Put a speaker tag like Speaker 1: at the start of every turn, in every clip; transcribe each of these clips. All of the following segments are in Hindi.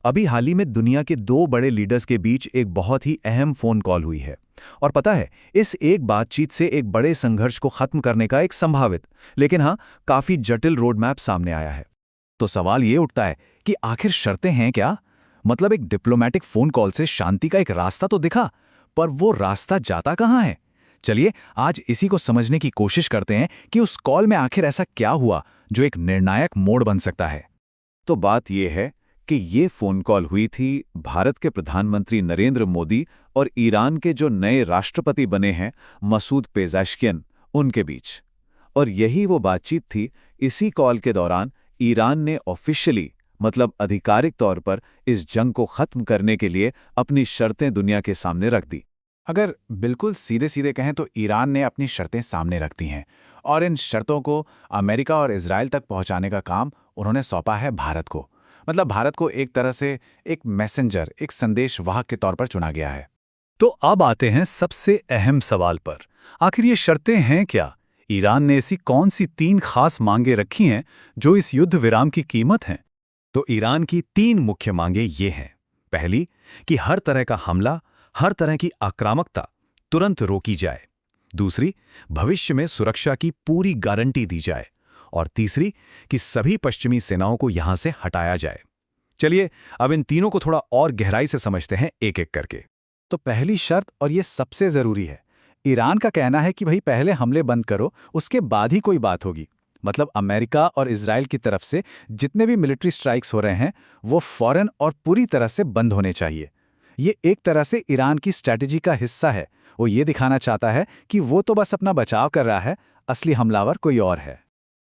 Speaker 1: अभी हाल ही में दुनिया के दो बड़े लीडर्स के बीच एक बहुत ही अहम फोन कॉल हुई है। और पता है, इस एक बातचीत से एक बड़े संघर्ष को खत्म करने का एक संभावित, लेकिन हाँ, काफी जटिल रोड मैप सामने आया है। तो सवाल ये उठता है कि आखिर शर्तें हैं क्या? मतलब एक डिप्लोमेटिक फोन कॉल से शांति का एक रास्ता तो दिखा, पर वो रास्ता जाता कहाँ है? चलिए आज इसी को समझने की कोशिश करते हैं कि उस कॉल में आखिर ऐसा क्या हुआ जो एक निर्णायक मोड़ बन सकता है।
Speaker 2: तो बात यह है कि ये फोन कॉल हुई थी भारत के प्रधानमंत्री नरेंद्र मोदी और ईरान के जो नए राष्ट्रपति बने हैं मसूद पेज़ेश्कियन, उनके बीच। और यही वो बातचीत थी। इसी कॉल के दौरान ईरान ने ऑफिशियली, मतलब आधिकारिक तौर पर, इस जंग को खत्म करने के लिए अपनी शर्तें दुनिया के सामने रख दी।
Speaker 1: अगर बिल्कुल सीधे सीधे कहें तो ईरान ने अपनी शर्तें सामने रख दी हैं और इन शर्तों को अमेरिका और इजराइल तक पहुंचाने का काम उन्होंने सौंपा है भारत को। मतलब भारत को एक तरह से एक मैसेंजर, एक संदेशवाहक के तौर पर चुना गया है। तो अब आते हैं सबसे अहम सवाल पर। आखिर ये शर्तें हैं क्या? ईरान ने ऐसी कौन सी 3 खास मांगें रखी हैं जो इस युद्ध विराम की कीमत हैं? तो ईरान की 3 मुख्य मांगें ये हैं। पहली, कि हर तरह का हमला, हर तरह की आक्रामकता तुरंत रोकी जाए। दूसरी, भविष्य में सुरक्षा की पूरी गारंटी दी जाए। और तीसरी, कि सभी पश्चिमी सेनाओं को यहां से हटाया जाए। चलिए अब इन तीनों को थोड़ा और गहराई से समझते हैं एक एक करके। तो पहली शर्त, और ये सबसे जरूरी है, ईरान का कहना है कि भाई पहले हमले बंद करो, उसके बाद ही कोई बात होगी। मतलब अमेरिका और इजराइल की तरफ से जितने भी मिलिट्री स्ट्राइक्स हो रहे हैं वो फौरन और पूरी तरह से बंद होने चाहिए। ये एक तरह से ईरान की स्ट्रैटेजी का हिस्सा है। वो ये दिखाना चाहता है कि वो तो बस अपना बचाव कर रहा है, असली हमलावर कोई और है।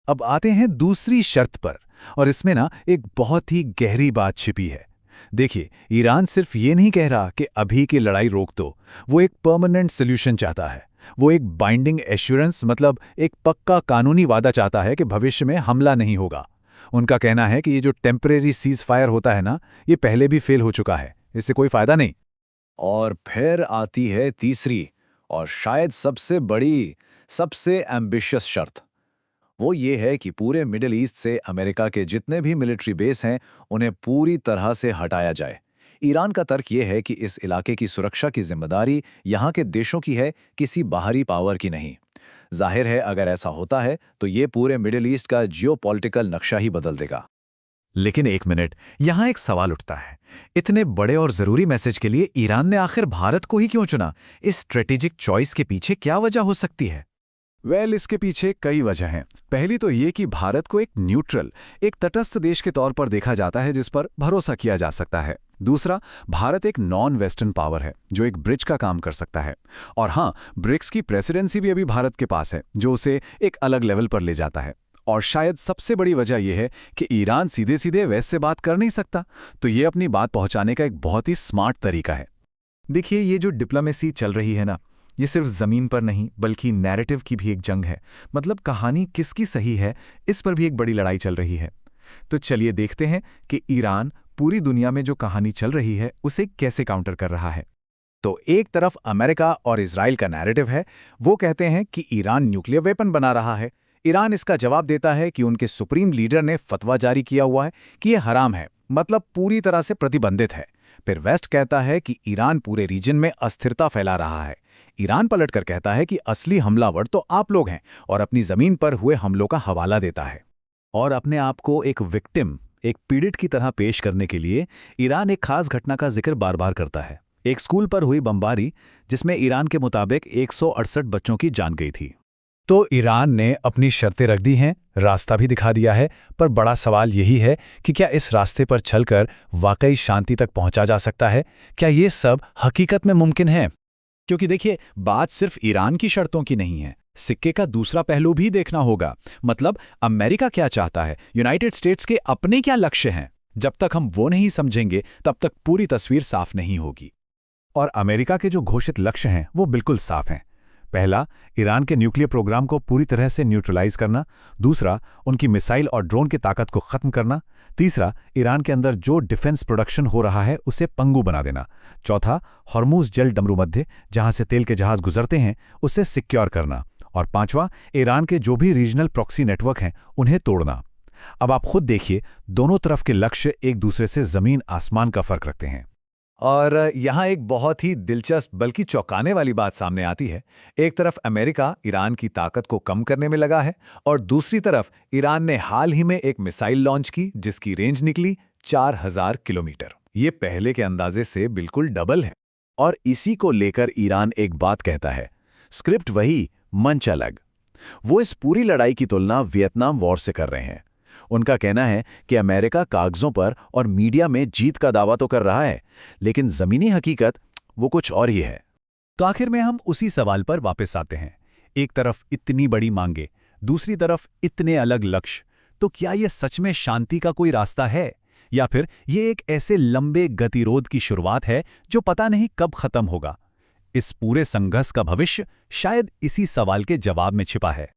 Speaker 1: अब आते हैं दूसरी शर्त पर, और इसमें ना एक बहुत ही गहरी बात छिपी है। देखिए, ईरान सिर्फ ये नहीं कह रहा कि अभी की लड़ाई रोक दो, वो एक परमानेंट सोल्यूशन चाहता है। वो एक बाइंडिंग एश्योरेंस, मतलब एक पक्का कानूनी वादा चाहता है कि भविष्य में हमला नहीं होगा। उनका कहना है कि ये जो टेम्परेरी सीज फायर होता है ना, ये पहले भी फेल हो चुका है, इससे कोई फायदा नहीं। और फिर आती है तीसरी और शायद सबसे बड़ी, सबसे एम्बिशियस शर्त। वो ये है कि पूरे मिडिल ईस्ट से अमेरिका के जितने भी मिलिट्री बेस हैं उन्हें पूरी तरह से हटाया जाए। ईरान का तर्क ये है कि इस इलाके की सुरक्षा की जिम्मेदारी यहाँ के देशों की है, किसी बाहरी पावर की नहीं। जाहिर है अगर ऐसा होता है तो ये पूरे मिडिल ईस्ट का जियोपॉलिटिकल नक्शा ही बदल देगा। लेकिन एक मिनट, यहाँ एक सवाल उठता है। इतने बड़े और जरूरी मैसेज के लिए ईरान ने आखिर भारत को ही क्यों चुना? इस स्ट्रेटेजिक चॉइस के पीछे क्या वजह हो सकती है? इसके पीछे कई वजह हैं। पहली तो ये कि भारत को एक न्यूट्रल, एक तटस्थ देश के तौर पर देखा जाता है जिस पर भरोसा किया जा सकता है। दूसरा, भारत एक नॉन वेस्टर्न पावर है जो एक ब्रिज का काम कर सकता है। और हाँ, ब्रिक्स की प्रेसिडेंसी भी अभी भारत के पास है जो उसे एक अलग लेवल पर ले जाता है। और शायद सबसे बड़ी वजह यह है कि ईरान सीधे सीधे वैसे बात कर नहीं सकता, तो ये अपनी बात पहुंचाने का एक बहुत ही स्मार्ट तरीका है। देखिए, ये जो डिप्लोमेसी चल रही है ना, ये सिर्फ जमीन पर नहीं बल्कि नैरेटिव की भी एक जंग है। मतलब कहानी किसकी सही है, इस पर भी एक बड़ी लड़ाई चल रही है। तो चलिए देखते हैं कि ईरान पूरी दुनिया में जो कहानी चल रही है उसे कैसे काउंटर कर रहा है। तो एक तरफ अमेरिका और इजराइल का नैरेटिव है। वो कहते हैं कि ईरान न्यूक्लियर वेपन बना रहा है। ईरान इसका जवाब देता है कि उनके सुप्रीम लीडर ने फतवा जारी किया हुआ है कि यह हराम है, मतलब पूरी तरह से प्रतिबंधित है। फिर वेस्ट कहता है कि ईरान पूरे रीजन में अस्थिरता फैला रहा है। ईरान पलटकर कहता है कि असली हमलावर तो आप लोग हैं, और अपनी जमीन पर हुए हमलों का हवाला देता है। और अपने आप को एक विक्टिम, एक पीड़ित की तरह पेश करने के लिए ईरान एक खास घटना का जिक्र बार बार करता है। एक स्कूल पर हुई बमबारी जिसमें ईरान के मुताबिक 168 बच्चों की जान गई थी। तो ईरान ने अपनी शर्तें रख दी हैं, रास्ता भी दिखा दिया है, पर बड़ा सवाल यही है कि क्या इस रास्ते पर चलकर वाकई शांति तक पहुंचा जा सकता है? क्या ये सब हकीकत में मुमकिन है? क्योंकि देखिए, बात सिर्फ ईरान की शर्तों की नहीं है, सिक्के का दूसरा पहलू भी देखना होगा। मतलब अमेरिका क्या चाहता है, यूनाइटेड स्टेट्स के अपने क्या लक्ष्य हैं। जब तक हम वो नहीं समझेंगे तब तक पूरी तस्वीर साफ नहीं होगी। और अमेरिका के जो घोषित लक्ष्य हैं वो बिल्कुल साफ हैं। पहला, ईरान के न्यूक्लियर प्रोग्राम को पूरी तरह से न्यूट्रलाइज करना। दूसरा, उनकी मिसाइल और ड्रोन की ताकत को खत्म करना। तीसरा, ईरान के अंदर जो डिफेंस प्रोडक्शन हो रहा है उसे पंगु बना देना। चौथा, हॉर्मुज जल डमरू मध्य, जहां से तेल के जहाज गुजरते हैं, उसे सिक्योर करना। और पांचवा, ईरान के जो भी रीजनल प्रॉक्सी नेटवर्क हैं उन्हें तोड़ना।
Speaker 3: अब आप खुद देखिए, दोनों तरफ के लक्ष्य एक दूसरे से जमीन आसमान का फर्क रखते हैं।
Speaker 1: और यहाँ एक बहुत ही दिलचस्प बल्कि चौंकाने वाली बात सामने आती है। एक तरफ अमेरिका ईरान की ताकत को कम करने में लगा है और दूसरी तरफ ईरान ने हाल ही में एक मिसाइल लॉन्च की जिसकी रेंज निकली 4000 किलोमीटर। ये पहले के अंदाजे से बिल्कुल डबल है।
Speaker 2: और इसी को लेकर ईरान एक बात कहता है, स्क्रिप्ट वही, मंच अलग। वो इस पूरी लड़ाई की तुलना वियतनाम वॉर से कर रहे हैं। उनका कहना है कि अमेरिका कागजों पर और मीडिया में जीत का दावा तो कर रहा है, लेकिन जमीनी हकीकत वो कुछ और ही है।
Speaker 3: तो आखिर में हम उसी सवाल पर वापस आते हैं। एक तरफ इतनी बड़ी मांगे, दूसरी तरफ इतने अलग लक्ष्य। तो क्या ये सच में शांति का कोई रास्ता है, या फिर ये एक ऐसे लंबे गतिरोध की शुरुआत है जो पता नहीं कब खत्म होगा? इस पूरे संघर्ष का भविष्य शायद इसी सवाल के जवाब में छिपा है।